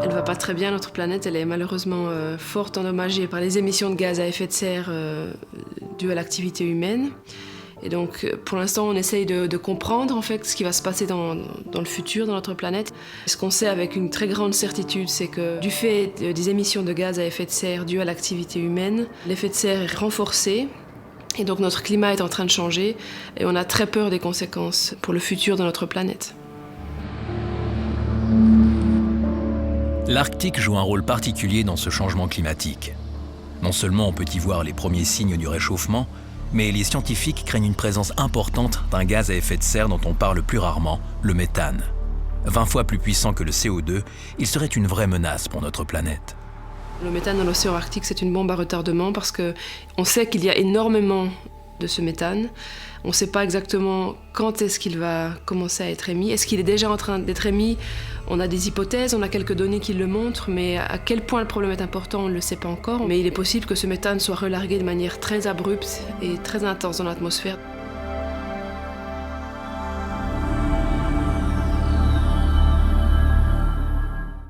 Elle va pas très bien, notre planète. Elle est malheureusement fort endommagée par les émissions de gaz à effet de serre dues à l'activité humaine. Et donc, pour l'instant, on essaye de comprendre en fait ce qui va se passer dans le futur, dans notre planète. Ce qu'on sait avec une très grande certitude, c'est que du fait des émissions de gaz à effet de serre dues à l'activité humaine, l'effet de serre est renforcé. Et donc notre climat est en train de changer et on a très peur des conséquences pour le futur de notre planète. L'Arctique joue un rôle particulier dans ce changement climatique. Non seulement on peut y voir les premiers signes du réchauffement, mais les scientifiques craignent une présence importante d'un gaz à effet de serre dont on parle plus rarement, le méthane. 20 fois plus puissant que le CO2, il serait une vraie menace pour notre planète. Le méthane dans l'océan Arctique, c'est une bombe à retardement parce qu'on sait qu'il y a énormément de ce méthane. On ne sait pas exactement quand est-ce qu'il va commencer à être émis. Est-ce qu'il est déjà en train d'être émis? On a des hypothèses, on a quelques données qui le montrent, mais à quel point le problème est important, on ne le sait pas encore. Mais il est possible que ce méthane soit relargué de manière très abrupte et très intense dans l'atmosphère.